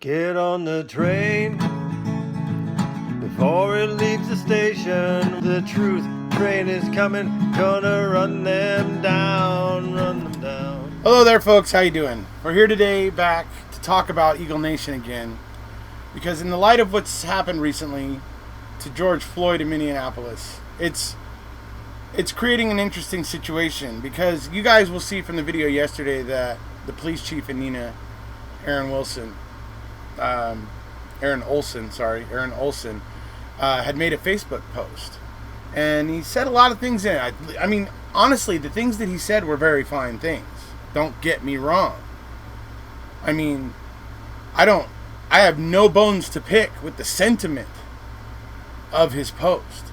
Get on the train before it leaves the station. The truth train is coming, gonna run them down, run them down. Hello there, folks. How you doing? We're here today back to talk about Eagle Nation again, because in the light of what's happened recently to George Floyd in Minneapolis, it's creating an interesting situation, because you guys will see from the video yesterday that the police chief in Neenah, Aaron Olsen, had made a Facebook post, and he said a lot of things in it. I mean, honestly, the things that he said were very fine things. Don't get me wrong. I mean, I have no bones to pick with the sentiment of his post.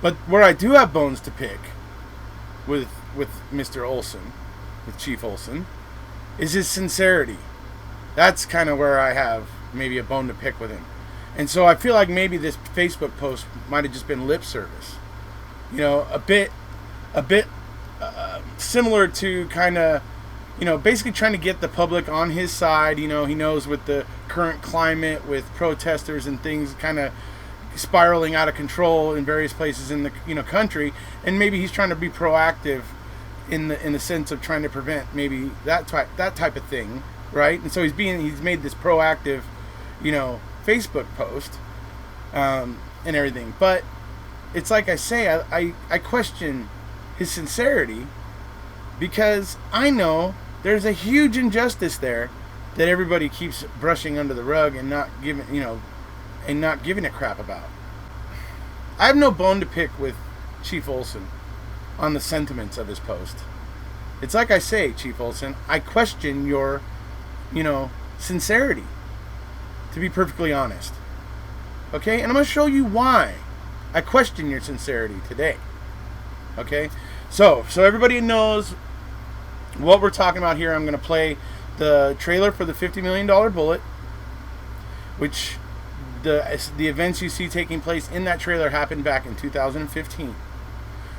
But where I do have bones to pick with Mr. Olsen, with Chief Olsen, is his sincerity. That's kind of where I have maybe a bone to pick with him. And so I feel like maybe this Facebook post might have just been lip service. You know, a bit similar to kind of, you know, basically trying to get the public on his side. You know, he knows with the current climate, with protesters and things kind of spiraling out of control in various places in the country, and maybe he's trying to be proactive in the sense of trying to prevent maybe that type of thing, right? And so he's made this proactive, Facebook post and everything. But it's like I say, I question his sincerity, because I know there's a huge injustice there that everybody keeps brushing under the rug and not giving a crap about. I have no bone to pick with Chief Olsen on the sentiments of his post. It's like I say, Chief Olsen, I question your, sincerity, to be perfectly honest. Okay? And I'm going to show you why I question your sincerity today. Okay? So everybody knows what we're talking about here. I'm going to play the trailer for the $50 million bullet, which the events you see taking place in that trailer happened back in 2015.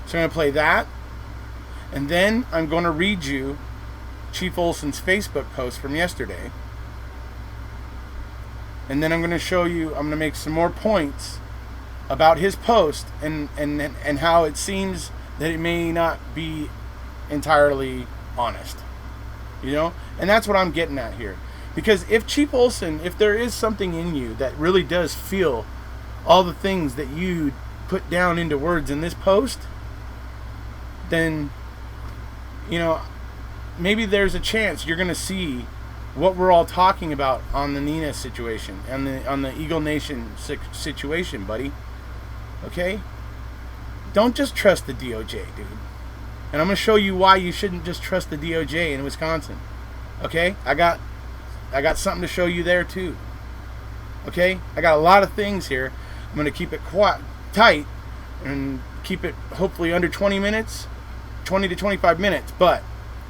So I'm going to play that, and then I'm going to read you Chief Olsen's Facebook post from yesterday. And then I'm going to make some more points about his post and how it seems that it may not be entirely honest. And that's what I'm getting at here. Because if Chief Olsen, if there is something in you that really does feel all the things that you put down into words in this post, then, maybe there's a chance you're going to see what we're all talking about on the Neenah situation, on the Eagle Nation situation, buddy. Okay? Don't just trust the DOJ, dude. And I'm going to show you why you shouldn't just trust the DOJ in Wisconsin. Okay? I got something to show you there too. Okay? I got a lot of things here. I'm going to keep it tight and keep it hopefully under 20 minutes, 20 to 25 minutes, but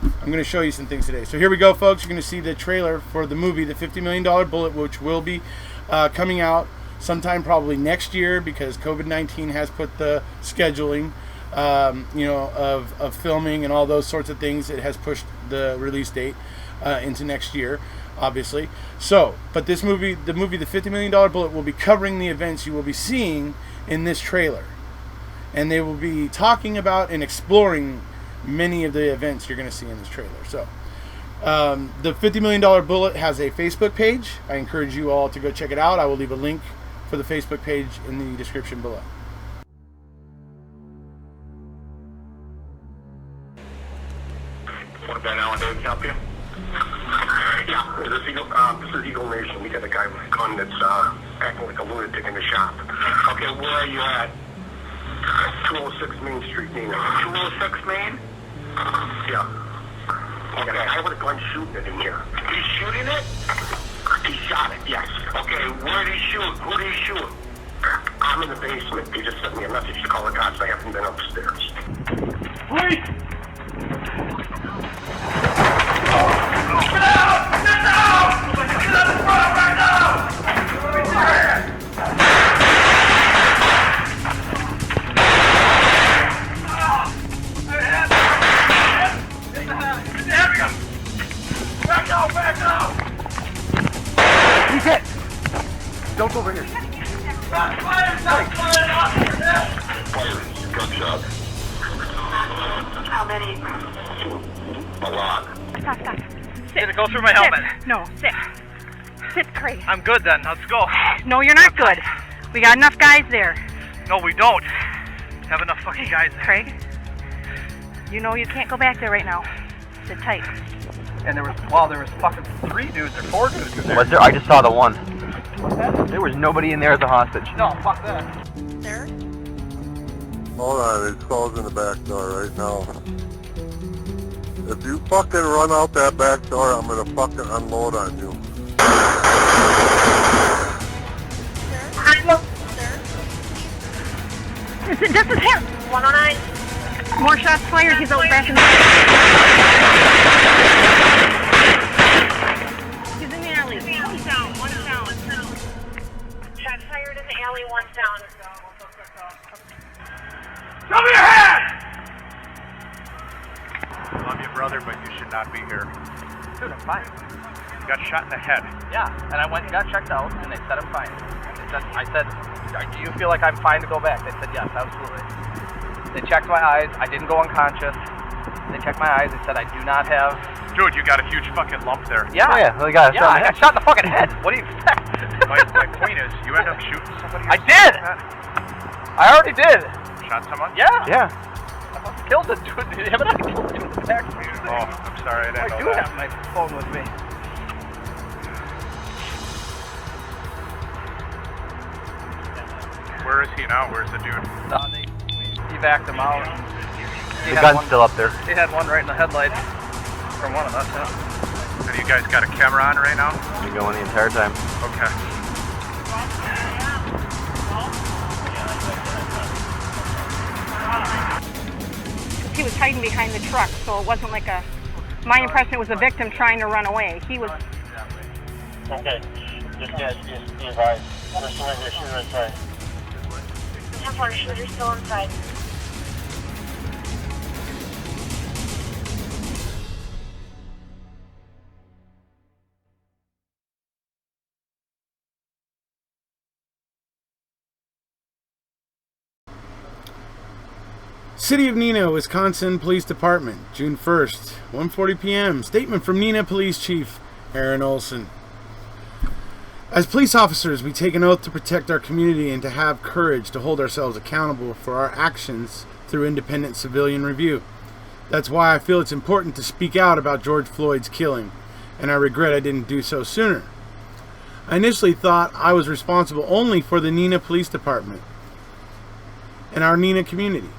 I'm going to show you some things today. So here we go, folks. You're going to see the trailer for the movie, The $50 Million Bullet, which will be coming out sometime probably next year, because COVID-19 has put the scheduling, of filming and all those sorts of things. It has pushed the release date into next year, obviously. So, but this movie, the $50 Million Bullet, will be covering the events you will be seeing in this trailer. And they will be talking about and exploring many of the events you're going to see in this trailer. So, the $50 Million Bullet has a Facebook page. I encourage you all to go check it out. I will leave a link for the Facebook page in the description below. What about Alan David help you? Yeah, this is Eagle Nation. We got a guy with a gun that's acting like a lunatic in the shop. Okay, where are you at? 206 Main Street, Neenah. 206 Main? Yeah. Okay, a guy with a gun shooting it in here. He's shooting it? He shot it, yes. Okay, where did he shoot? Who did he shoot? I'm in the basement. They just sent me a message to call the cops. I haven't been upstairs. Police! Get out! Get out! Get out of the front right now! Back out! Don't go over here. Gunshot. How many? A lot. Stop, stop. Did it go through my helmet? No, sit. Sit, Craig. I'm good then. Let's go. No, you're not good. We got enough guys there. No, we don't. Have enough fucking guys there. Craig, you know you can't go back there right now. Sit tight. And there was fucking 3 dudes or 4 dudes in there. Was there? I just saw the one. What's that? There was nobody in there as a hostage. No, fuck that. Sir? Hold on, it's closing the back door right now. If you fucking run out that back door, I'm gonna fucking unload on you. This is him. 109. More shots fired. He's out back in the... He's in the alley. One down. Shots fired in the alley. 1 down. Show me your hand! Love you, brother, but you should not be here. Dude, I'm fine. You got shot in the head. Yeah, and I went and got checked out, and they said I'm fine. I said, do you feel like I'm fine to go back? They said, yes, absolutely. They checked my eyes. I didn't go unconscious. They checked my eyes. They said I do not have... Dude, you got a huge fucking lump there. Yeah. Oh, yeah. Well, I got shot in the fucking head. What do you expect? my point is, you end up shooting somebody. I did! I already did. Shot someone? Yeah. Yeah. I fucking killed the dude. Him and I killed him in the back. Oh, I'm sorry. I didn't know that. I do have my phone with me. Where is he now? Where's the dude? They evacuated him out. The gun's still up there. He had one right in the headlights from one of us, yeah. And you guys got a camera on right now? Been going the entire time. Okay. He was hiding behind the truck, so it wasn't like a... My impression, it was a victim trying to run away. He was... Okay. Just be advised. There's someone here shooting inside. 10-4 shooter still inside. City of Neenah, Wisconsin Police Department, June 1st, 1:40 p.m. Statement from Neenah Police Chief Aaron Olsen. As police officers, we take an oath to protect our community and to have courage to hold ourselves accountable for our actions through independent civilian review. That's why I feel it's important to speak out about George Floyd's killing, and I regret I didn't do so sooner. I initially thought I was responsible only for the Neenah Police Department and our Neenah community.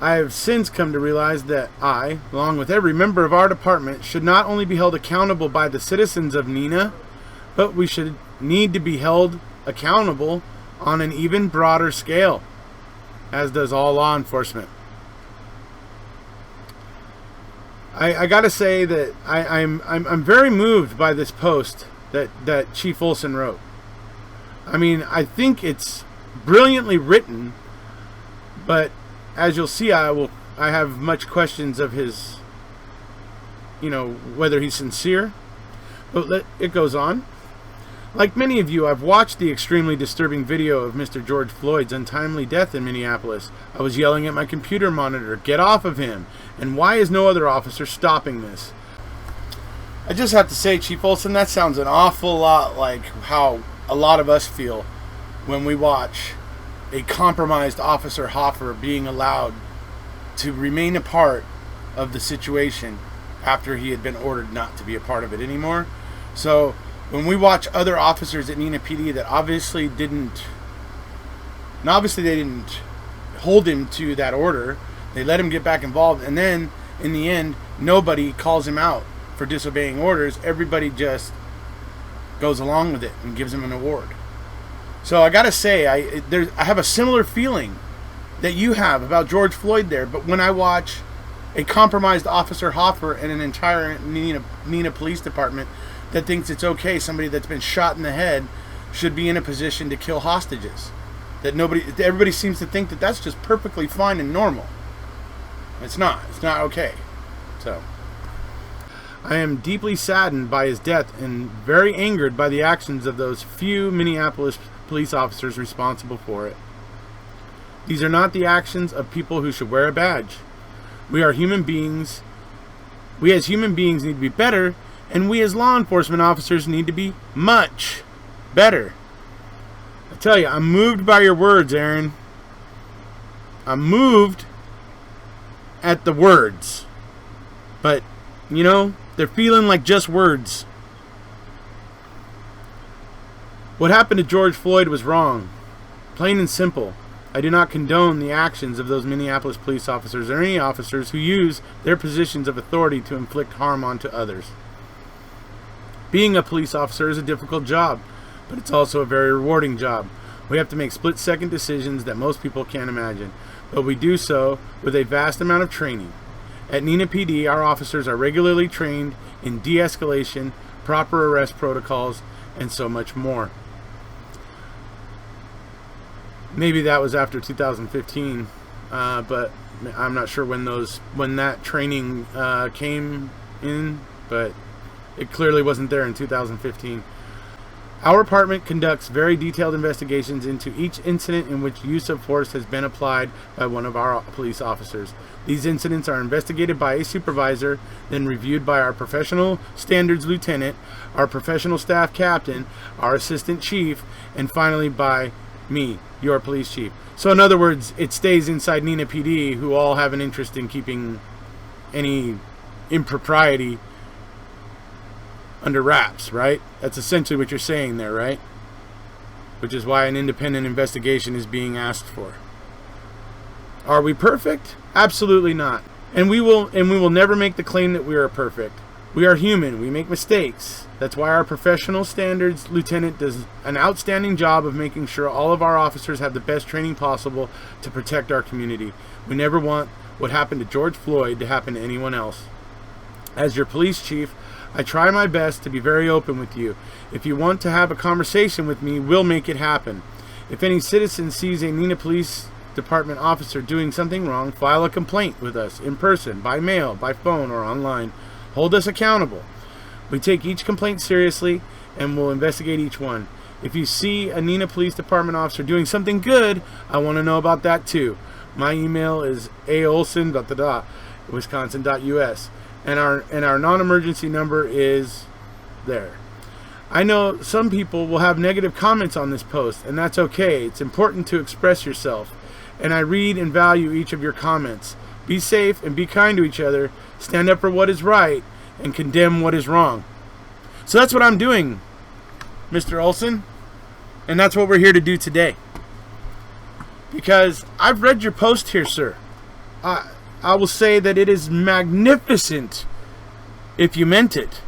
I have since come to realize that I, along with every member of our department, should not only be held accountable by the citizens of Neenah, but we should need to be held accountable on an even broader scale, as does all law enforcement. I gotta say that I'm very moved by this post that Chief Olsen wrote. I mean, I think it's brilliantly written, but as you'll see, I have much questions of his, whether he's sincere. But it goes on. Like many of you, I've watched the extremely disturbing video of Mr. George Floyd's untimely death in Minneapolis. I was yelling at my computer monitor, "Get off of him!" And why is no other officer stopping this? I just have to say, Chief Olsen, that sounds an awful lot like how a lot of us feel when we watch a compromised Officer Hoffer being allowed to remain a part of the situation after he had been ordered not to be a part of it anymore. So when we watch other officers at Neenah PD that obviously they didn't hold him to that order, they let him get back involved, and then in the end nobody calls him out for disobeying orders. Everybody just goes along with it and gives him an award. So I gotta say, I have a similar feeling that you have about George Floyd there, but when I watch a compromised Officer Hoffer and an entire Neenah Police Department that thinks it's okay, somebody that's been shot in the head should be in a position to kill hostages, everybody seems to think that that's just perfectly fine and normal. It's not okay. So I am deeply saddened by his death and very angered by the actions of those few Minneapolis police officers responsible for it. These are not the actions of people who should wear a badge. We are human beings. We as human beings need to be better, and we as law enforcement officers need to be much better. I tell you, I'm moved by your words, Aaron. I'm moved at the words. But, you know, they're feeling like just words. What happened to George Floyd was wrong. Plain and simple. I do not condone the actions of those Minneapolis police officers or any officers who use their positions of authority to inflict harm onto others. Being a police officer is a difficult job, but it's also a very rewarding job. We have to make split-second decisions that most people can't imagine, but we do so with a vast amount of training. At Neenah PD, our officers are regularly trained in de-escalation, proper arrest protocols, and so much more. Maybe that was after 2015, but I'm not sure when that training came in, but it clearly wasn't there in 2015. Our department conducts very detailed investigations into each incident in which use of force has been applied by one of our police officers. These incidents are investigated by a supervisor, then reviewed by our professional standards lieutenant, our professional staff captain, our assistant chief, and finally by me, your police chief. So in other words, it stays inside Neenah PD, who all have an interest in keeping any impropriety under wraps, right? That's essentially what you're saying there, right? Which is why an independent investigation is being asked for. Are we perfect? Absolutely not. And we will never make the claim that we are perfect. We are human. We make mistakes. That's why our professional standards lieutenant does an outstanding job of making sure all of our officers have the best training possible to protect our community. We never want what happened to George Floyd to happen to anyone else. As your police chief, I try my best to be very open with you. If you want to have a conversation with me, we'll make it happen. If any citizen sees a Neenah Police Department officer doing something wrong, file a complaint with us in person, by mail, by phone, or online. Hold us accountable. We take each complaint seriously and will investigate each one. If you see a Neenah Police Department officer doing something good, I want to know about that too. My email is aolsen.wisconsin.us. And our non-emergency number is there. I know some people will have negative comments on this post, and that's okay. It's important to express yourself. And I read and value each of your comments. Be safe and be kind to each other. Stand up for what is right and condemn what is wrong. So that's what I'm doing, Mr. Olsen. And that's what we're here to do today. Because I've read your post here, sir. I will say that it is magnificent if you meant it.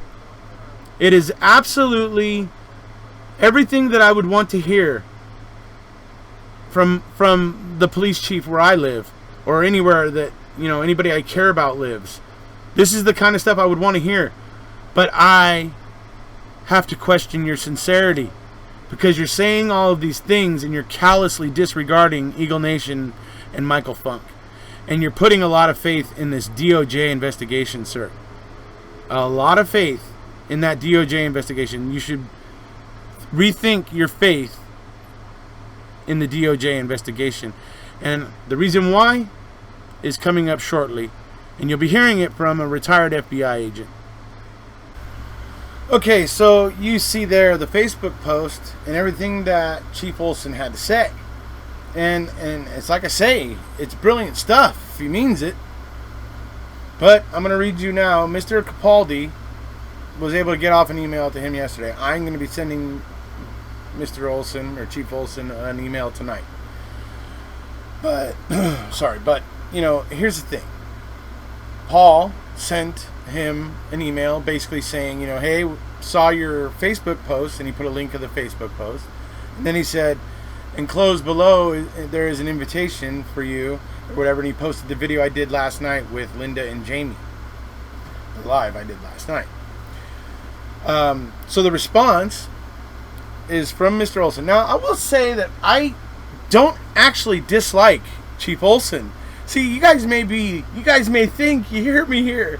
It is absolutely everything that I would want to hear from the police chief where I live, or anywhere that, you know, anybody I care about lives. This is the kind of stuff I would want to hear. But I have to question your sincerity, because you're saying all of these things and you're callously disregarding Eagle Nation and Michael Funk. And you're putting a lot of faith in this DOJ investigation, sir. A lot of faith in that DOJ investigation. You should rethink your faith in the DOJ investigation. And the reason why is coming up shortly. And you'll be hearing it from a retired FBI agent. Okay, so you see there the Facebook post and everything that Chief Olsen had to say. And it's like I say, it's brilliant stuff if he means it. But I'm going to read you now. Mr. Capaldi was able to get off an email to him yesterday. I'm going to be sending Mr. Olsen, or Chief Olsen, an email tonight. But, sorry, but, you know, here's the thing. Paul sent him an email basically saying, you know, hey, saw your Facebook post, and he put a link of the Facebook post. And then he said, enclosed below, there is an invitation for you, or whatever, and he posted the video I did last night with Linda and Jamie. The live I did last night. So the response is from Mr. Olsen. Now, I will say that I don't actually dislike Chief Olsen. See, you guys may think you hear me here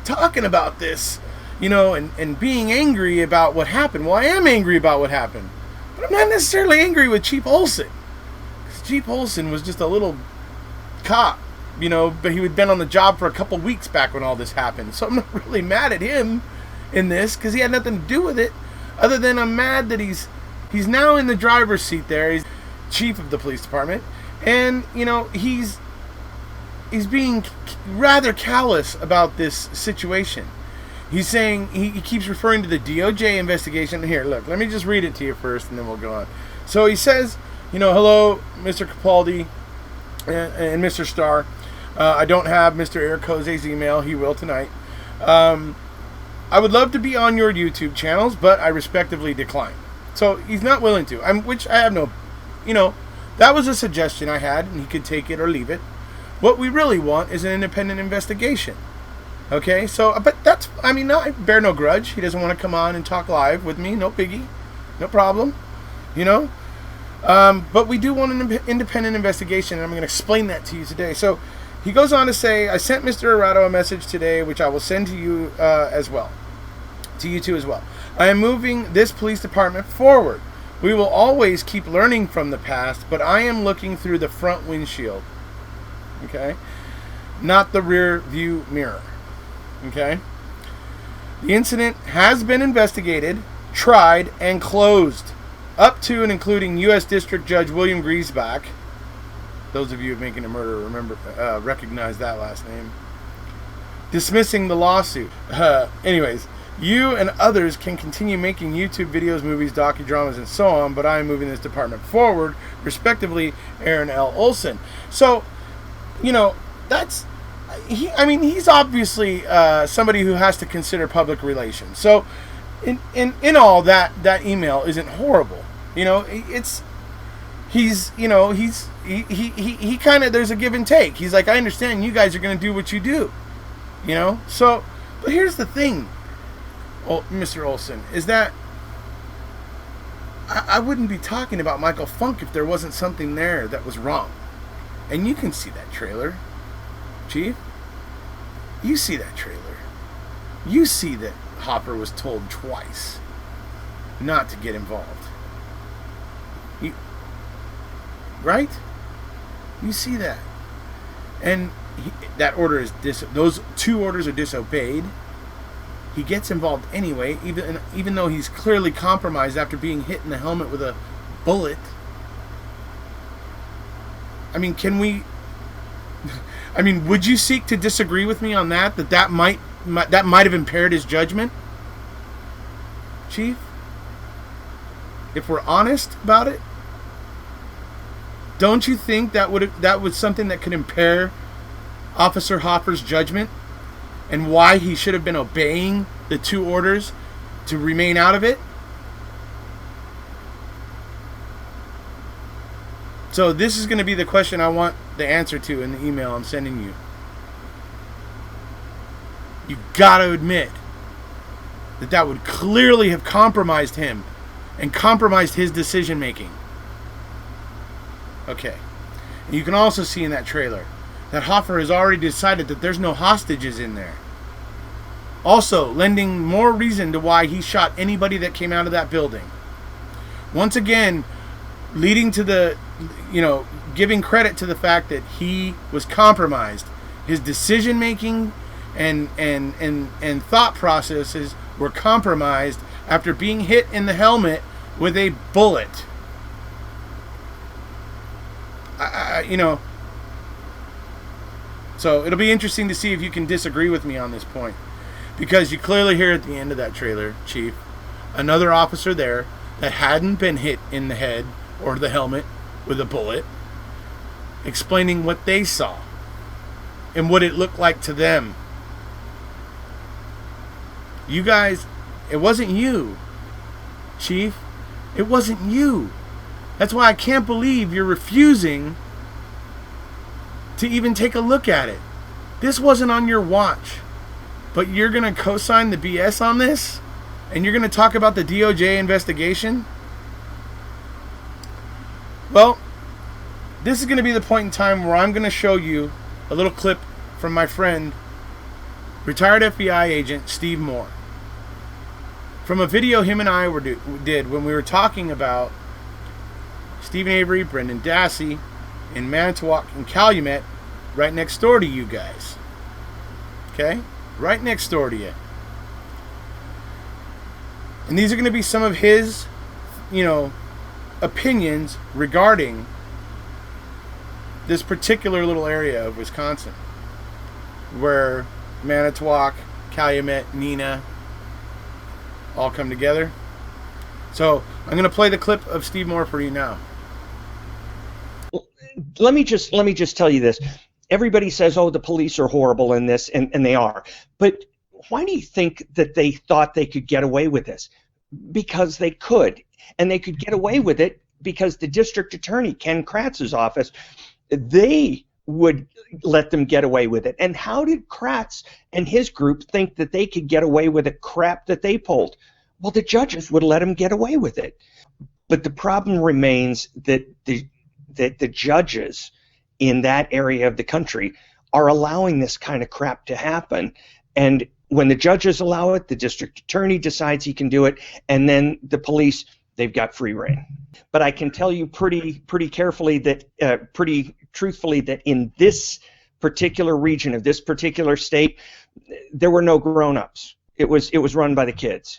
talking about this, you know, and being angry about what happened. Well, I am angry about what happened. But I'm not necessarily angry with Chief Olsen. Because Chief Olsen was just a little cop, you know, but he had been on the job for a couple weeks back when all this happened. So I'm not really mad at him in this because he had nothing to do with it, other than I'm mad that he's now in the driver's seat there. He's chief of the police department, and you know he's being rather callous about this situation. He's saying he keeps referring to the DOJ investigation. Here, look, let me just read it to you first, and then we'll go on. So he says, you know, hello, Mr. Capaldi and Mr. Starr. I don't have Mr. Ericose's email. He will tonight. I would love to be on your YouTube channels, but I respectively decline. So he's not willing to. Which I have no, you know, that was a suggestion I had, and he could take it or leave it. What we really want is an independent investigation. Okay, so, but that's, I mean, no, I bear no grudge. He doesn't want to come on and talk live with me. No biggie. No problem. You know? But we do want an independent investigation, and I'm going to explain that to you today. So he goes on to say, I sent Mr. Arado a message today, which I will send to you as well. To you too as well. I am moving this police department forward. We will always keep learning from the past, but I am looking through the front windshield. Okay? Not the rear view mirror. Okay? The incident has been investigated, tried, and closed. Up to and including U.S. District Judge William Griesbach. Those of you making a murder recognize that last name. Dismissing the lawsuit. Anyways, you and others can continue making YouTube videos, movies, docudramas, and so on, but I am moving this department forward, respectively, Aaron L. Olsen. So, you know, that's... he's obviously somebody who has to consider public relations. So, in all, that email isn't horrible. You know, he's kind of, there's a give and take. He's like, I understand you guys are going to do what you do. You know? So, but here's the thing, Mr. Olsen, is that I wouldn't be talking about Michael Funk if there wasn't something there that was wrong. And you can see that trailer, Chief. You see that trailer. You see that Hopper was told twice not to get involved. Right? You see that. And that order is those two orders are disobeyed. He gets involved anyway, even though he's clearly compromised after being hit in the helmet with a bullet. I mean, would you seek to disagree with me on that might have impaired his judgment, Chief? If we're honest about it, don't you think that was something that could impair Officer Hopper's judgment and why he should have been obeying the two orders to remain out of it? So this is going to be the question I want the answer to in the email I'm sending you. You've got to admit that would clearly have compromised him and compromised his decision making. Okay. And you can also see in that trailer that Hopper has already decided that there's no hostages in there. Also, lending more reason to why he shot anybody that came out of that building. Once again, leading to the, giving credit to the fact that he was compromised. His decision making and thought processes were compromised after being hit in the helmet with a bullet. So it'll be interesting to see if you can disagree with me on this point, because you clearly hear at the end of that trailer, Chief, another officer there that hadn't been hit in the head or the helmet with a bullet, explaining what they saw and what it looked like to them. You guys, it wasn't you, Chief. It wasn't you. That's why I can't believe you're refusing to even take a look at it. This wasn't on your watch, but you're going to co-sign the BS on this? And you're going to talk about the DOJ investigation? Well, this is going to be the point in time where I'm going to show you a little clip from my friend, retired FBI agent Steve Moore, from a video him and I did when we were talking about Stephen Avery, Brendan Dassey in Manitowoc and Calumet, right next door to you guys. Okay? Right next door to you. And these are going to be some of his, opinions regarding this particular little area of Wisconsin where Manitowoc, Calumet, Neenah all come together. So I'm going to play the clip of Steve Moore for you now. Let me just tell you this. Everybody says, oh, the police are horrible in this, and they are. But why do you think that they thought they could get away with this? Because they could. And they could get away with it because the district attorney, Ken Kratz's office, they would let them get away with it. And how did Kratz and his group think that they could get away with the crap that they pulled? Well, the judges would let them get away with it. But the problem remains that the judges in that area of the country are allowing this kind of crap to happen. And when the judges allow it, the district attorney decides he can do it, and then the police, they've got free rein. But I can tell you pretty carefully that, pretty truthfully, that in this particular region of this particular state, there were no grown-ups. It was run by the kids,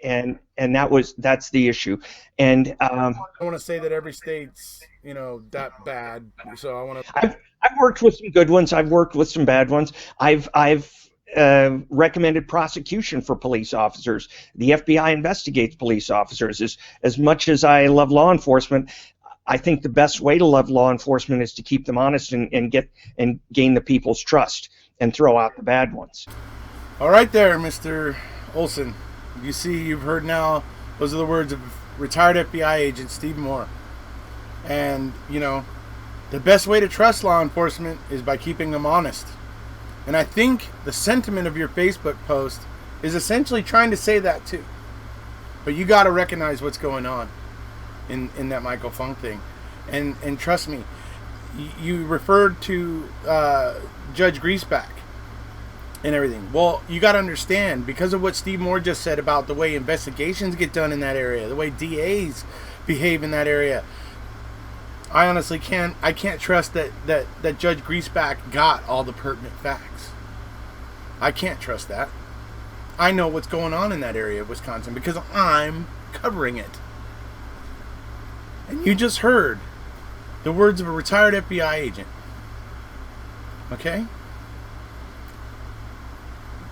and that's the issue. And I want to say that every state's that bad. So I want to. I've worked with some good ones. I've worked with some bad ones. I've recommended prosecution for police officers. The FBI investigates police officers. As much as I love law enforcement, I think the best way to love law enforcement is to keep them honest and gain the people's trust and throw out the bad ones. All right there, Mr. Olsen. You see, you've heard now, those are the words of retired FBI agent Steve Moore. And, the best way to trust law enforcement is by keeping them honest. And I think the sentiment of your Facebook post is essentially trying to say that too. But you got to recognize what's going on in that Michael Funk thing. And trust me, you referred to Judge Griesbach and everything. Well, you got to understand, because of what Steve Moore just said about the way investigations get done in that area, the way DAs behave in that area, I honestly can't trust that Judge Griesbach got all the pertinent facts. I can't trust that. I know what's going on in that area of Wisconsin because I'm covering it. And you just heard the words of a retired FBI agent. Okay?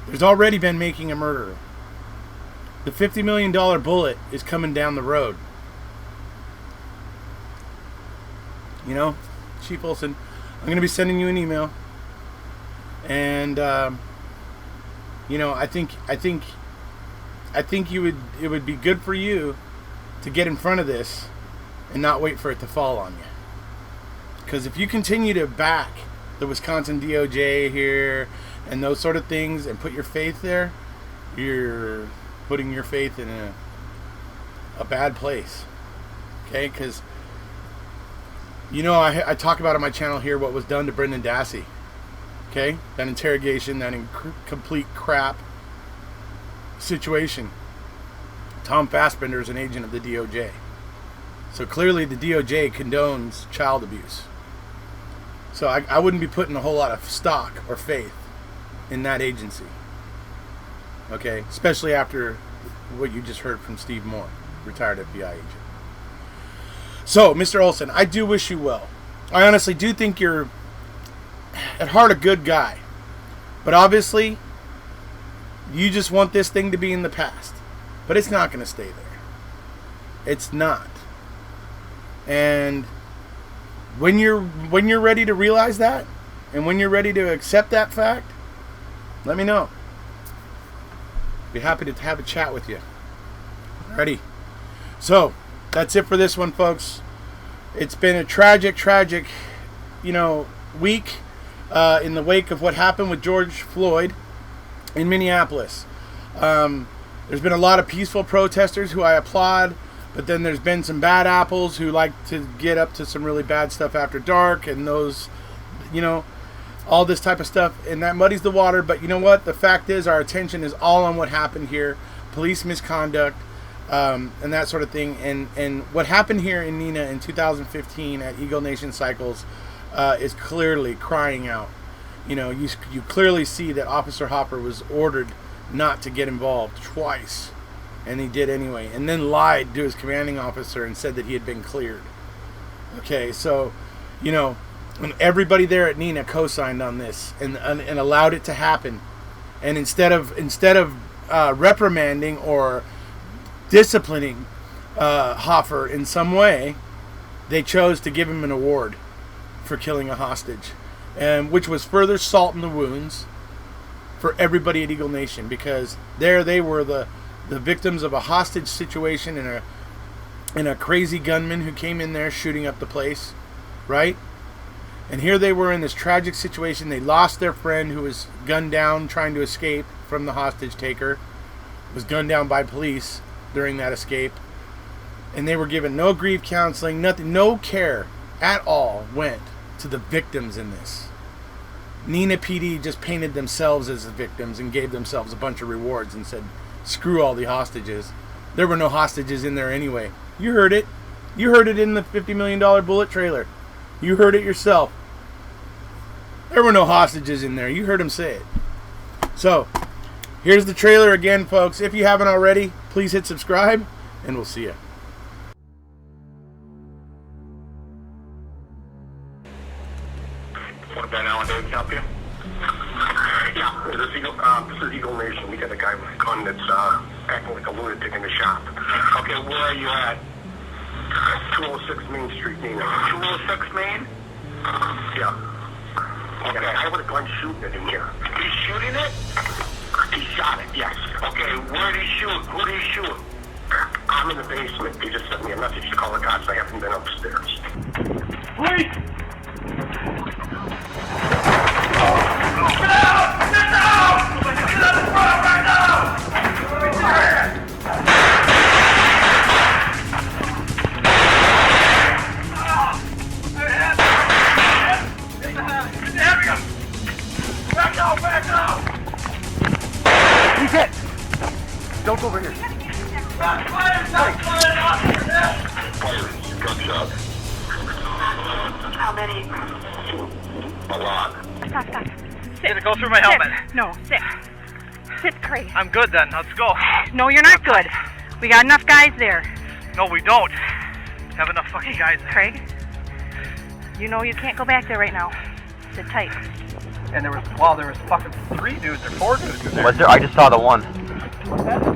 There's already been making a murderer. The $50 million bullet is coming down the road. Chief Olsen, I'm going to be sending you an email, and I think it would be good for you to get in front of this and not wait for it to fall on you. Because if you continue to back the Wisconsin DOJ here and those sort of things and put your faith there, you're putting your faith in a bad place. Okay, because I talk about on my channel here what was done to Brendan Dassey. Okay? That interrogation, that complete crap situation. Tom Fassbender is an agent of the DOJ. So clearly the DOJ condones child abuse. So I wouldn't be putting a whole lot of stock or faith in that agency. Okay? Especially after what you just heard from Steve Moore, retired FBI agent. So, Mr. Olsen, I do wish you well. I honestly do think you're, at heart, a good guy. But obviously, you just want this thing to be in the past. But it's not going to stay there. It's not. And when you're ready to realize that, and when you're ready to accept that fact, let me know. Be happy to have a chat with you. Ready? So, that's it for this one, folks. It's been a tragic, week in the wake of what happened with George Floyd in Minneapolis. There's been a lot of peaceful protesters who I applaud, but then there's been some bad apples who like to get up to some really bad stuff after dark, and those, all this type of stuff, and that muddies the water. But you know what? The fact is, our attention is all on what happened here. Police misconduct. and that sort of thing. And what happened here in Neenah in 2015 at Eagle Nation Cycles is clearly crying out. You know, you clearly see that Officer Hopper was ordered not to get involved twice, and he did anyway, and then lied to his commanding officer and said that he had been cleared. Okay, so, you know, when everybody there at Neenah co-signed on this and allowed it to happen, and instead of reprimanding or disciplining Hoffer in some way, they chose to give him an award for killing a hostage, and which was further salt in the wounds for everybody at Eagle Nation, because there they were the victims of a hostage situation and a crazy gunman who came in there shooting up the place, right? And here they were in this tragic situation. They lost their friend who was gunned down trying to escape from the hostage taker, was gunned down by police during that escape, and they were given no grief counseling, nothing, no care at all went to the victims in this. Neenah PD just painted themselves as the victims and gave themselves a bunch of rewards and said, screw all the hostages. There were no hostages in there anyway. You heard it. You heard it in the $50 million bullet trailer. You heard it yourself. There were no hostages in there. You heard him say it. So, here's the trailer again, folks. If you haven't already, please hit subscribe, and we'll see you. What about Alan David help you? Yeah, this is Eagle Nation. We got a guy with a gun that's acting like a lunatic in the shop. Okay, where are you at? 206 Main Street, Neenah. 206 Main? Yeah. Okay, I have a gun shooting it in here. He's shooting it? He shot it, yes. Okay, where did he shoot? Who did he shoot? I'm in the basement. He just sent me a message to call the cops. I haven't been upstairs. Please! Get out! Get out! Get out of front right now! Back out! Back out! He's hit! Don't go over here. Fire! Gunshot. How many? A lot. Stop, stop. Did it go through my helmet? Sit. No, sit. Sit, Craig. I'm good then. Let's go. No, you're not good. We got enough guys there. No, we don't. Have enough fucking guys there. Craig, you know you can't go back there right now. Sit tight. And there was fucking 3 dudes or 4 dudes in there. Was there? I just saw the one.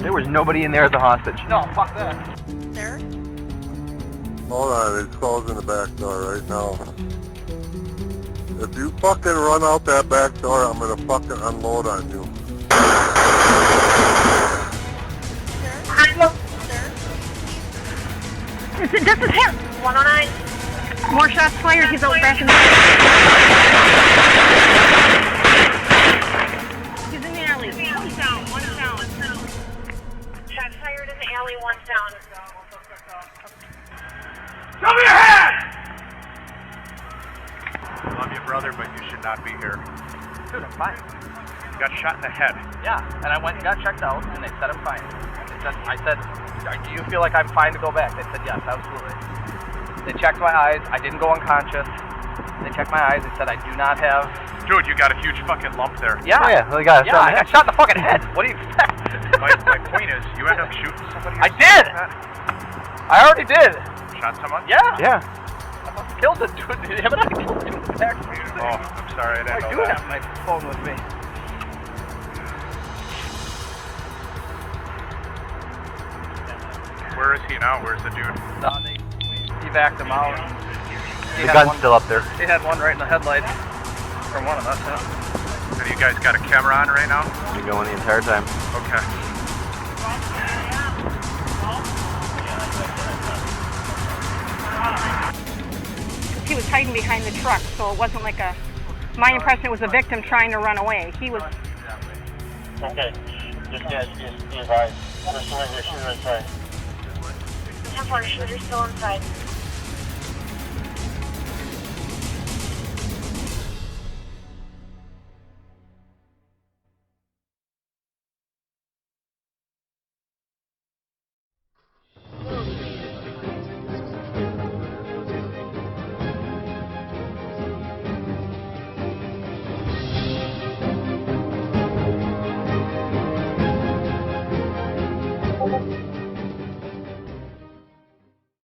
There was nobody in there as a hostage. No, fuck that. Sir? Hold on, it's closing the back door right now. If you fucking run out that back door, I'm gonna fucking unload on you. This is him. 109. More shots fired. He's out back in the... He's in the alley. One down. Shots fired in the alley, 1 down. Show me your hand! I love you, brother, but you should not be here. Dude, I'm fine. Got shot in the head. Yeah, and I went and got checked out, and they said I'm fine. I said, do you feel like I'm fine to go back? They said, yes, absolutely. They checked my eyes. I didn't go unconscious. They checked my eyes. They said I do not have... Dude, you got a huge fucking lump there. Yeah, I got I got shot in the fucking head. What do you expect? My point is, you end up shooting somebody. I did! I already did. Shot someone? Yeah. Yeah. I killed the dude. Haven't I killed him in the back? Oh, I'm sorry, I didn't I know do that. have my phone with me. Where is he now? Where's the dude? He backed him out. The gun's still up there. He had one right in the headlight from one of us, huh? And you guys got a camera on right now? Been going the entire time. Okay. He was hiding behind the truck, so it wasn't like a... My impression it was a victim trying to run away. He was... Okay. Just be advised. There's still a shooter inside. 10-4, shooter still inside.